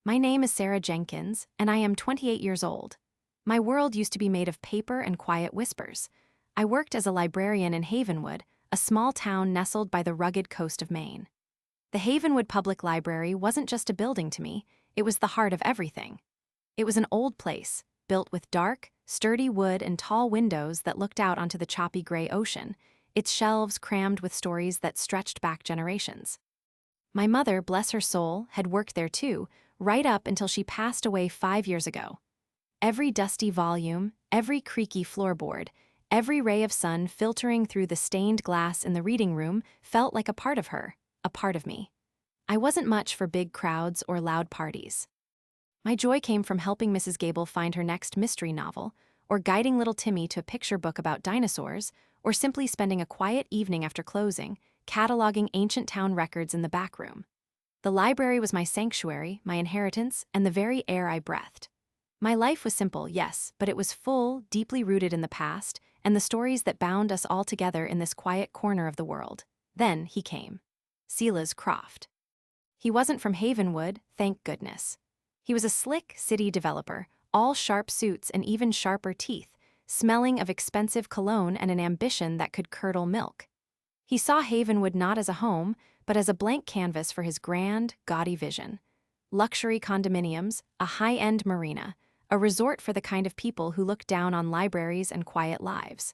My name is Sarah Jenkins, and I am 28 years old. My world used to be made of paper and quiet whispers. I worked as a librarian in Havenwood, a small town nestled by the rugged coast of Maine. The Havenwood Public Library wasn't just a building to me, it was the heart of everything. It was an old place, built with dark, sturdy wood and tall windows that looked out onto the choppy gray ocean, its shelves crammed with stories that stretched back generations. My mother, bless her soul, had worked there too, right up until she passed away 5 years ago. Every dusty volume, every creaky floorboard, every ray of sun filtering through the stained glass in the reading room felt like a part of her, a part of me. I wasn't much for big crowds or loud parties. My joy came from helping Mrs. Gable find her next mystery novel, or guiding little Timmy to a picture book about dinosaurs, or simply spending a quiet evening after closing, cataloging ancient town records in the back room. The library was my sanctuary, my inheritance, and the very air I breathed. My life was simple, yes, but it was full, deeply rooted in the past, and the stories that bound us all together in this quiet corner of the world. Then he came. Silas Croft. He wasn't from Havenwood, thank goodness. He was a slick city developer, all sharp suits and even sharper teeth, smelling of expensive cologne and an ambition that could curdle milk. He saw Havenwood not as a home, but as a blank canvas for his grand, gaudy vision. Luxury condominiums, a high-end marina, a resort for the kind of people who look down on libraries and quiet lives.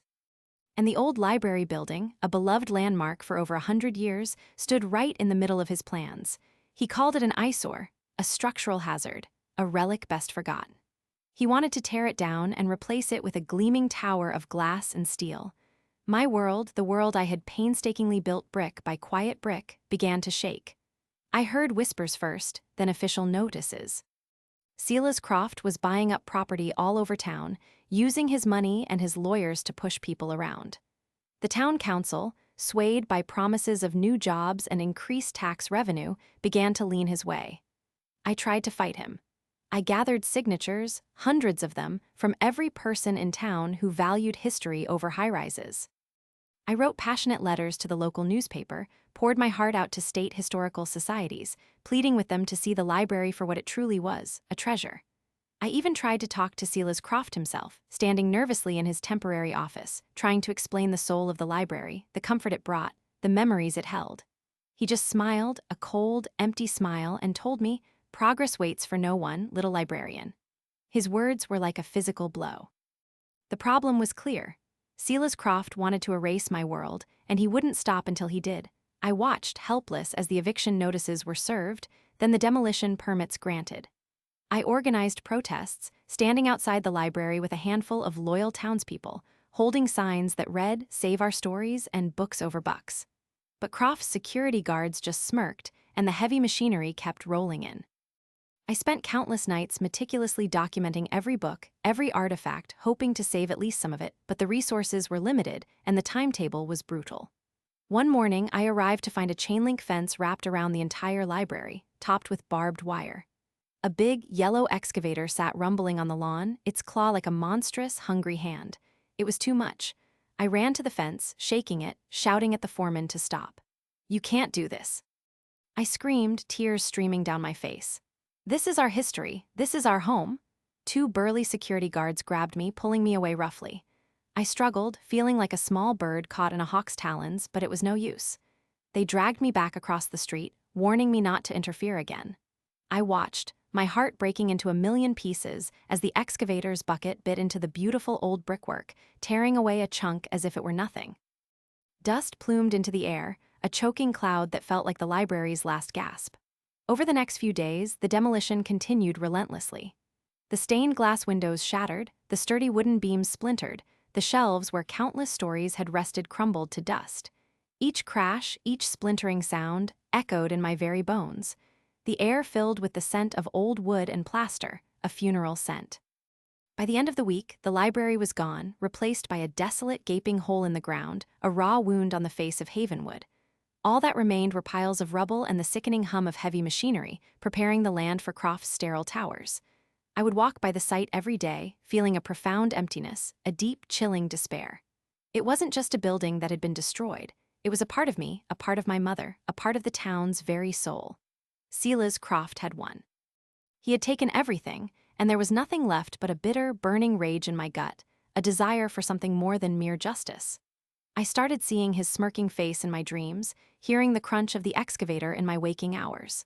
And the old library building, a beloved landmark for over 100 years, stood right in the middle of his plans. He called it an eyesore, a structural hazard, a relic best forgotten. He wanted to tear it down and replace it with a gleaming tower of glass and steel. My world, the world I had painstakingly built brick by quiet brick, began to shake. I heard whispers first, then official notices. Silas Croft was buying up property all over town, using his money and his lawyers to push people around. The town council, swayed by promises of new jobs and increased tax revenue, began to lean his way. I tried to fight him. I gathered signatures, hundreds of them, from every person in town who valued history over high-rises. I wrote passionate letters to the local newspaper, poured my heart out to state historical societies, pleading with them to see the library for what it truly was, a treasure. I even tried to talk to Silas Croft himself, standing nervously in his temporary office, trying to explain the soul of the library, the comfort it brought, the memories it held. He just smiled, a cold, empty smile, and told me, "Progress waits for no one, little librarian." His words were like a physical blow. The problem was clear. Silas Croft wanted to erase my world, and he wouldn't stop until he did. I watched, helpless, as the eviction notices were served, then the demolition permits granted. I organized protests, standing outside the library with a handful of loyal townspeople, holding signs that read, "Save our stories," and "Books over bucks." But Croft's security guards just smirked, and the heavy machinery kept rolling in. I spent countless nights meticulously documenting every book, every artifact, hoping to save at least some of it, but the resources were limited, and the timetable was brutal. One morning, I arrived to find a chain-link fence wrapped around the entire library, topped with barbed wire. A big, yellow excavator sat rumbling on the lawn, its claw like a monstrous, hungry hand. It was too much. I ran to the fence, shaking it, shouting at the foreman to stop. "You can't do this." I screamed, tears streaming down my face. "This is our history. This is our home." Two burly security guards grabbed me, pulling me away roughly. I struggled, feeling like a small bird caught in a hawk's talons, but it was no use. They dragged me back across the street, warning me not to interfere again. I watched, my heart breaking into a million pieces as the excavator's bucket bit into the beautiful old brickwork, tearing away a chunk as if it were nothing. Dust plumed into the air, a choking cloud that felt like the library's last gasp. Over the next few days, the demolition continued relentlessly. The stained glass windows shattered, the sturdy wooden beams splintered, the shelves where countless stories had rested crumbled to dust. Each crash, each splintering sound, echoed in my very bones. The air filled with the scent of old wood and plaster, a funeral scent. By the end of the week, the library was gone, replaced by a desolate gaping hole in the ground, a raw wound on the face of Havenwood. All that remained were piles of rubble and the sickening hum of heavy machinery, preparing the land for Croft's sterile towers. I would walk by the site every day, feeling a profound emptiness, a deep, chilling despair. It wasn't just a building that had been destroyed. It was a part of me, a part of my mother, a part of the town's very soul. Silas Croft had won. He had taken everything, and there was nothing left but a bitter, burning rage in my gut, a desire for something more than mere justice. I started seeing his smirking face in my dreams, hearing the crunch of the excavator in my waking hours.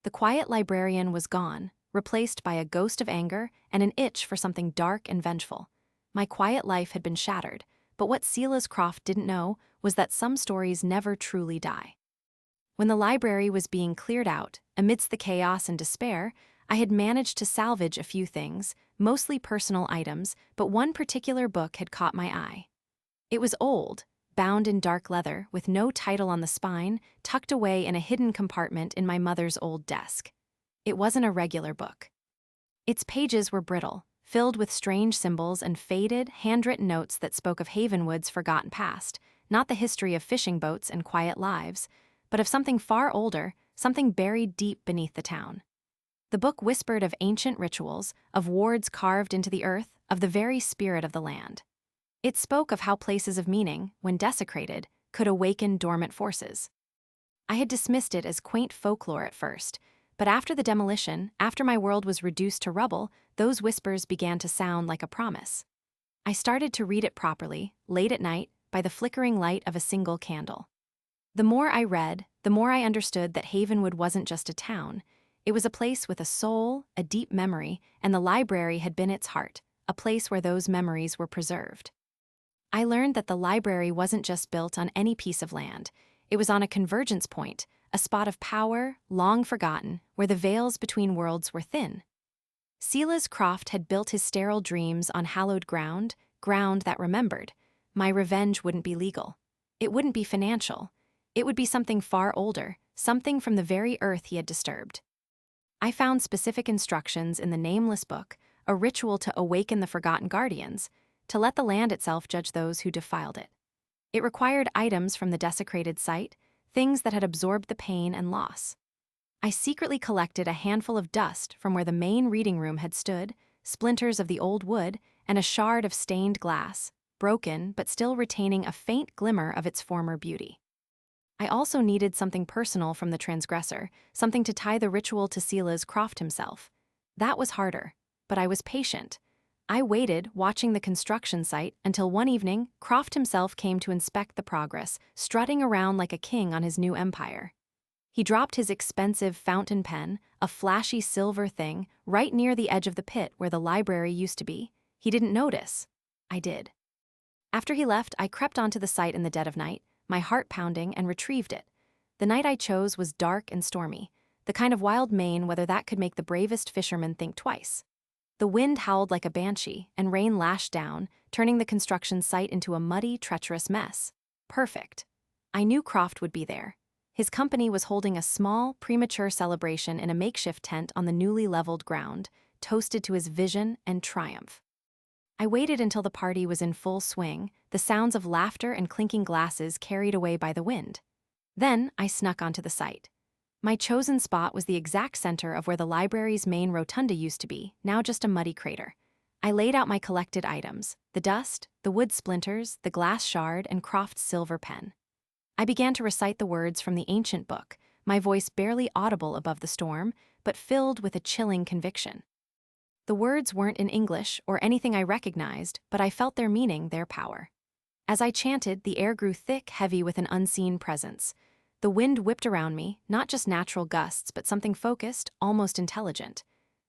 The quiet librarian was gone, replaced by a ghost of anger and an itch for something dark and vengeful. My quiet life had been shattered, but what Silas Croft didn't know was that some stories never truly die. When the library was being cleared out, amidst the chaos and despair, I had managed to salvage a few things, mostly personal items, but one particular book had caught my eye. It was old, bound in dark leather, with no title on the spine, tucked away in a hidden compartment in my mother's old desk. It wasn't a regular book. Its pages were brittle, filled with strange symbols and faded, handwritten notes that spoke of Havenwood's forgotten past, not the history of fishing boats and quiet lives, but of something far older, something buried deep beneath the town. The book whispered of ancient rituals, of wards carved into the earth, of the very spirit of the land. It spoke of how places of meaning, when desecrated, could awaken dormant forces. I had dismissed it as quaint folklore at first, but after the demolition, after my world was reduced to rubble, those whispers began to sound like a promise. I started to read it properly, late at night, by the flickering light of a single candle. The more I read, the more I understood that Havenwood wasn't just a town. It was a place with a soul, a deep memory, and the library had been its heart, a place where those memories were preserved. I learned that the library wasn't just built on any piece of land. It was on a convergence point, a spot of power, long forgotten, where the veils between worlds were thin. Silas Croft had built his sterile dreams on hallowed ground, ground that remembered. My revenge wouldn't be legal. It wouldn't be financial. It would be something far older, something from the very earth he had disturbed. I found specific instructions in the nameless book, a ritual to awaken the forgotten guardians, to let the land itself judge those who defiled it. It required items from the desecrated site, things that had absorbed the pain and loss. I secretly collected a handful of dust from where the main reading room had stood, splinters of the old wood, and a shard of stained glass, broken but still retaining a faint glimmer of its former beauty. I also needed something personal from the transgressor, something to tie the ritual to Silas Croft himself. That was harder, but I was patient. I waited, watching the construction site, until one evening, Croft himself came to inspect the progress, strutting around like a king on his new empire. He dropped his expensive fountain pen, a flashy silver thing, right near the edge of the pit where the library used to be. He didn't notice. I did. After he left, I crept onto the site in the dead of night, my heart pounding, and retrieved it. The night I chose was dark and stormy, the kind of wild Maine whether that could make the bravest fisherman think twice. The wind howled like a banshee, and rain lashed down, turning the construction site into a muddy, treacherous mess. Perfect. I knew Croft would be there. His company was holding a small, premature celebration in a makeshift tent on the newly leveled ground, toasted to his vision and triumph. I waited until the party was in full swing, the sounds of laughter and clinking glasses carried away by the wind. Then I snuck onto the site. My chosen spot was the exact center of where the library's main rotunda used to be, now just a muddy crater. I laid out my collected items, the dust, the wood splinters, the glass shard, and Croft's silver pen. I began to recite the words from the ancient book, my voice barely audible above the storm, but filled with a chilling conviction. The words weren't in English or anything I recognized, but I felt their meaning, their power. As I chanted, the air grew thick, heavy with an unseen presence. The wind whipped around me, not just natural gusts, but something focused, almost intelligent.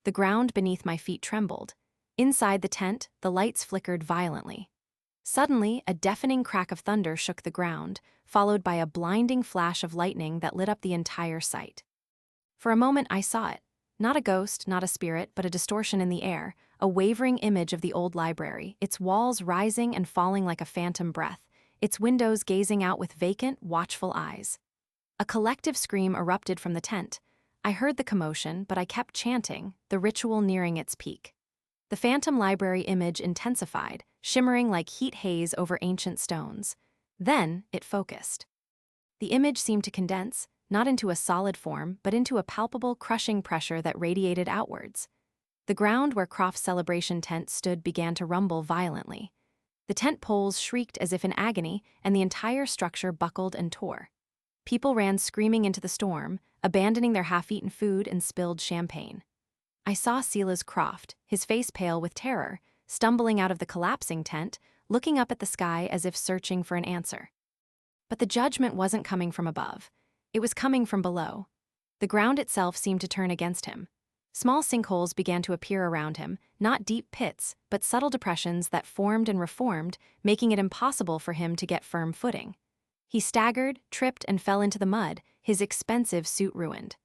The ground beneath my feet trembled. Inside the tent, the lights flickered violently. Suddenly, a deafening crack of thunder shook the ground, followed by a blinding flash of lightning that lit up the entire site. For a moment I saw it. Not a ghost, not a spirit, but a distortion in the air, a wavering image of the old library, its walls rising and falling like a phantom breath, its windows gazing out with vacant, watchful eyes. A collective scream erupted from the tent. I heard the commotion, but I kept chanting, the ritual nearing its peak. The phantom library image intensified, shimmering like heat haze over ancient stones. Then it focused. The image seemed to condense, not into a solid form, but into a palpable, crushing pressure that radiated outwards. The ground where Croft's celebration tent stood began to rumble violently. The tent poles shrieked as if in agony, and the entire structure buckled and tore. People ran screaming into the storm, abandoning their half-eaten food and spilled champagne. I saw Silas Croft, his face pale with terror, stumbling out of the collapsing tent, looking up at the sky as if searching for an answer. But the judgment wasn't coming from above. It was coming from below. The ground itself seemed to turn against him. Small sinkholes began to appear around him, not deep pits, but subtle depressions that formed and reformed, making it impossible for him to get firm footing. He staggered, tripped, and fell into the mud, his expensive suit ruined.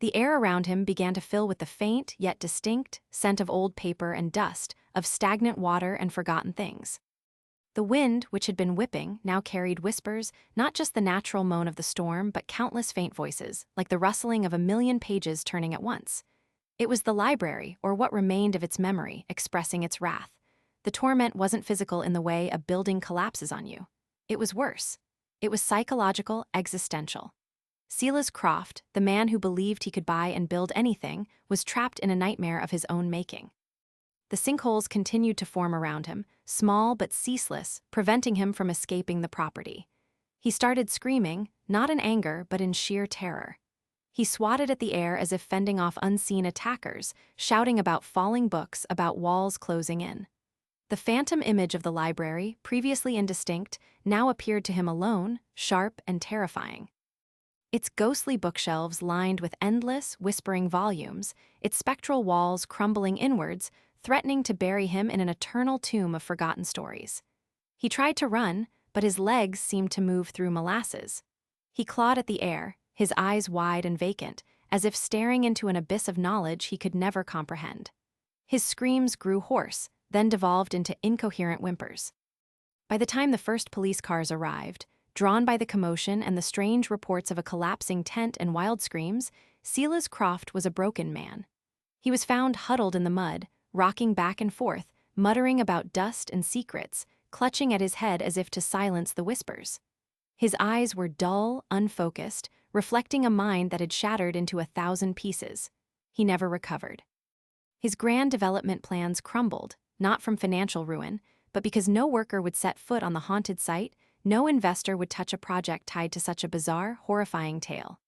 The air around him began to fill with the faint, yet distinct, scent of old paper and dust, of stagnant water and forgotten things. The wind, which had been whipping, now carried whispers, not just the natural moan of the storm, but countless faint voices, like the rustling of a million pages turning at once. It was the library, or what remained of its memory, expressing its wrath. The torment wasn't physical in the way a building collapses on you. It was worse. It was psychological, existential. Silas Croft, the man who believed he could buy and build anything, was trapped in a nightmare of his own making. The sinkholes continued to form around him, small but ceaseless, preventing him from escaping the property. He started screaming, not in anger but in sheer terror. He swatted at the air as if fending off unseen attackers, shouting about falling books, about walls closing in. The phantom image of the library, previously indistinct, now appeared to him alone, sharp and terrifying. Its ghostly bookshelves lined with endless, whispering volumes, its spectral walls crumbling inwards, threatening to bury him in an eternal tomb of forgotten stories. He tried to run, but his legs seemed to move through molasses. He clawed at the air, his eyes wide and vacant, as if staring into an abyss of knowledge he could never comprehend. His screams grew hoarse, then devolved into incoherent whimpers. By the time the first police cars arrived, drawn by the commotion and the strange reports of a collapsing tent and wild screams, Silas Croft was a broken man. He was found huddled in the mud, rocking back and forth, muttering about dust and secrets, clutching at his head as if to silence the whispers. His eyes were dull, unfocused, reflecting a mind that had shattered into 1,000 pieces. He never recovered. His grand development plans crumbled, not from financial ruin, but because no worker would set foot on the haunted site, no investor would touch a project tied to such a bizarre, horrifying tale.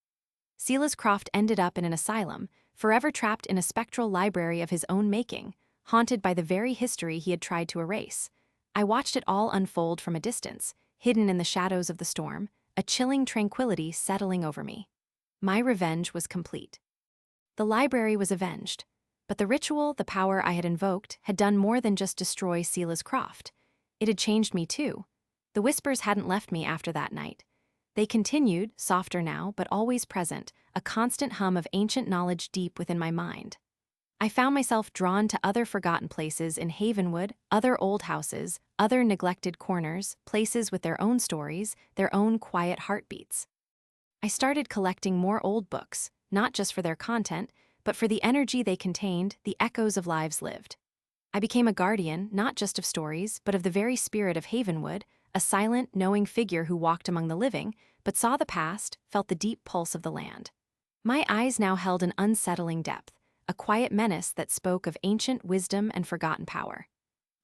Silas Croft ended up in an asylum, forever trapped in a spectral library of his own making, haunted by the very history he had tried to erase. I watched it all unfold from a distance, hidden in the shadows of the storm, a chilling tranquility settling over me. My revenge was complete. The library was avenged, but the ritual, the power I had invoked, had done more than just destroy Silas Croft. It had changed me too. The whispers hadn't left me after that night. They continued, softer now, but always present, a constant hum of ancient knowledge deep within my mind. I found myself drawn to other forgotten places in Havenwood, other old houses, other neglected corners, places with their own stories, their own quiet heartbeats. I started collecting more old books, not just for their content, but for the energy they contained, the echoes of lives lived. I became a guardian, not just of stories, but of the very spirit of Havenwood, a silent, knowing figure who walked among the living, but saw the past, felt the deep pulse of the land. My eyes now held an unsettling depth, a quiet menace that spoke of ancient wisdom and forgotten power.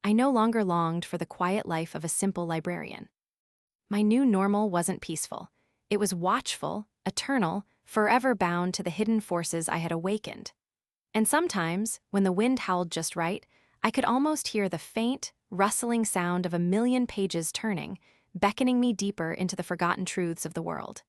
I no longer longed for the quiet life of a simple librarian. My new normal wasn't peaceful. It was watchful, eternal, forever bound to the hidden forces I had awakened. And sometimes, when the wind howled just right, I could almost hear the faint, rustling sound of a million pages turning, beckoning me deeper into the forgotten truths of the world.